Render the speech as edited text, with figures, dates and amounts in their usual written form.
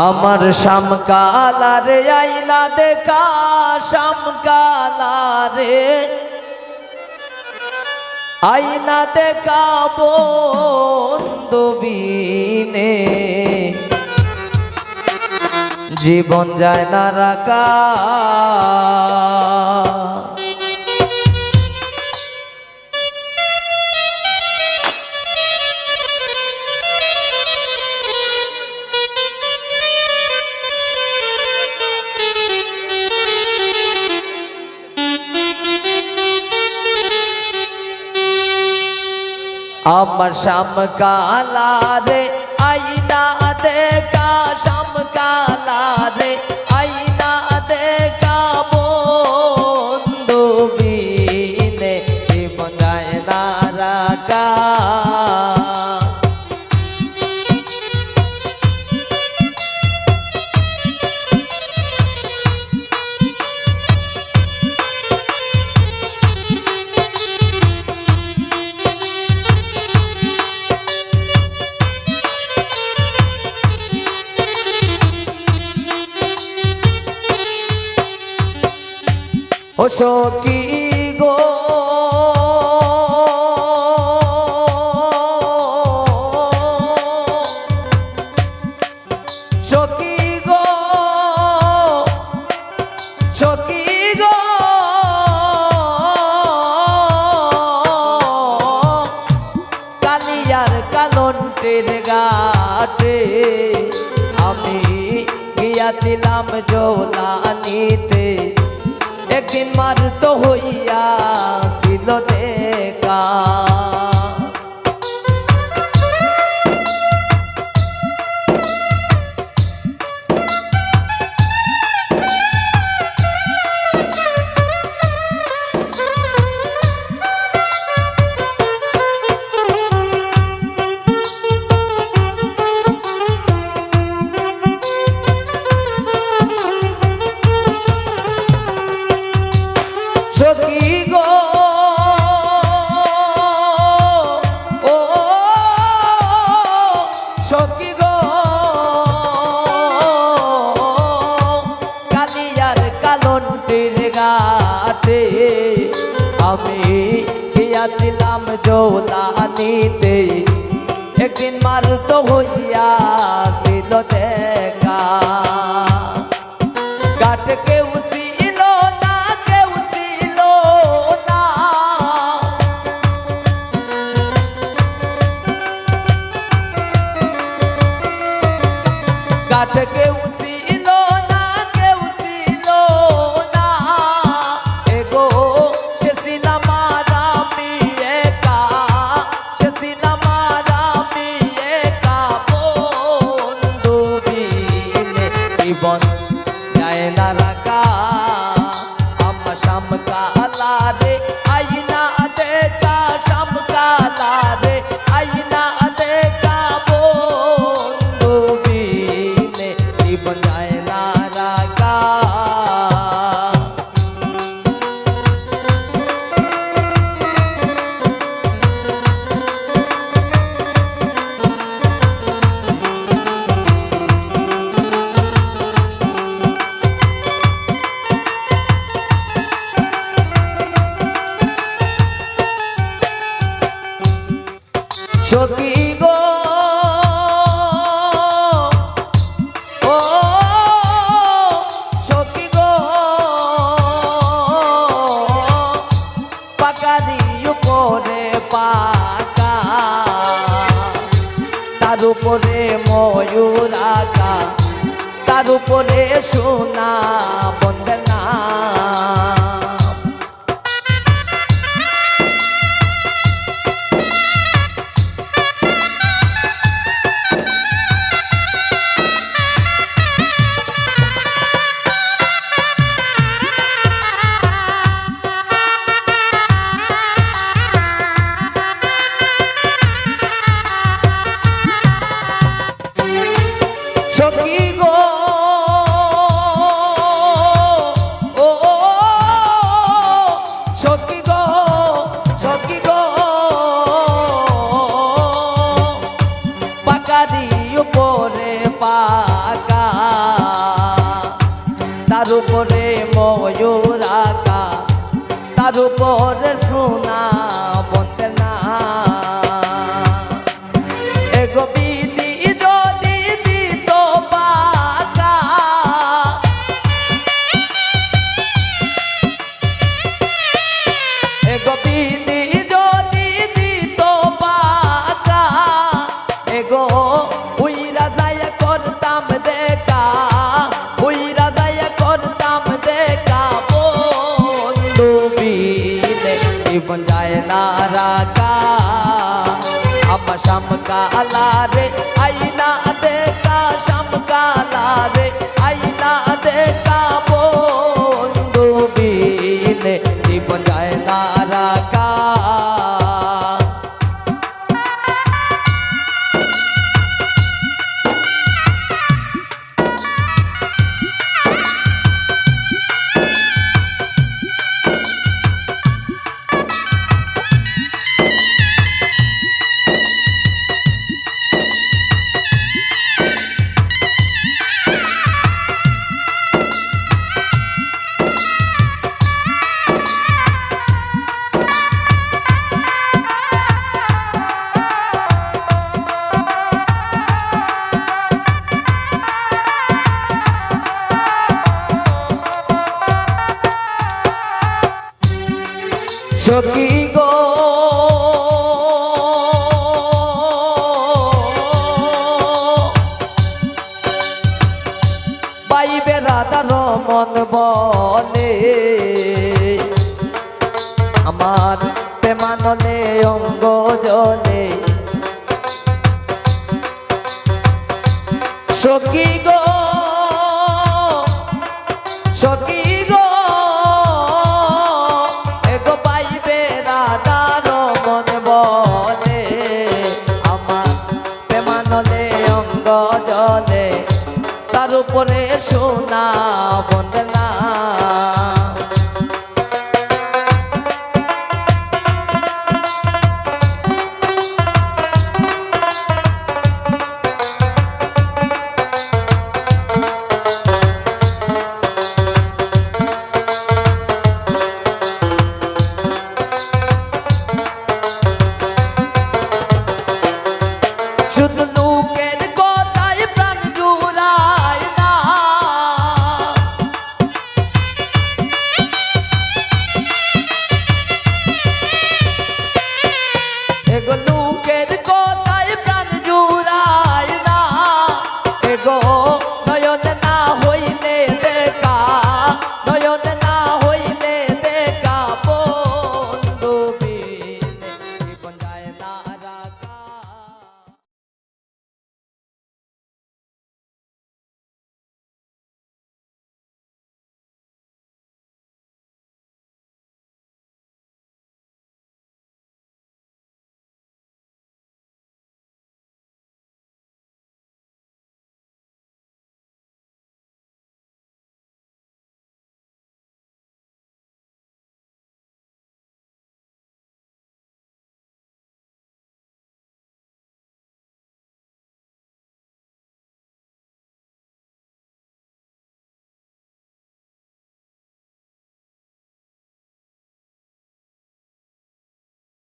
আমার শ্যামকালারে আইনা দেখা শ্যামকালারে আইনা দেখা বন্ধু বিনে জীবন যায় না রাখা। আমার শ্যামকালারে আইনা দেখা শ্যামকালারে আইনা দেখা বন্ধু বিনে জীবন যায় না রাখা। ও সখী গো সখী গো সখী গো কালিয়ার কালন্টের ঘাটে আমি গিয়াছিলাম জৌলানিতে একদিন মারুত হইয়া ছিল দেখা। সখী গো ও সখী গো কালিয়ার কালন্টের ঘাটে আমি গিয়াছিলাম জৌলানিতে একদিন মারুত হইয়া ছিল দেখা। ঘাট কেউ ছিল না কেউ ছিল না ঘাট কেউ ছিল না কেউ ছিল না এগো সে ছিলাম আর আমি একা সে ছিলাম আর আমি একা বন্ধু বিনে জীবন যায় না রাখা। আমার শ্যামকালারে আইনা দেখা শ্যামকালারে আইনা দেখা বন্ধু বিনে জীবন যায় না রাখা। সখী গো ও সখী গো পাকারি উপরে পাকা তার উপরে ময়ূর আঁকা তার উপরে সোনা বন্দনা সখী গো ও ময়ূর আকা তার উপরে সোনা বন্ধে না এগো বিধি যদি দিত পাকা এগো বিধি যদি দিত পাকা এগো উইরা যাইয়া করতাম দেখা উইরা যাইয়া করতাম দেখা বন্ধু বিনে জীবন যায় না রাখা আমার শামকালা রে আইনা দেখা শামকালা রে আইনা দেখা বন্ধু বিনে জীবন যায় না রাখা সখী গো বাইবে রাধা রমন বলে আমার প্রেমানলে অঙ্গ জলে সখী গো সখী গো এগো পাইবে রাধা রমন বলে আমার প্রেমানলে অঙ্গ জলে তার উপরে সোনা বন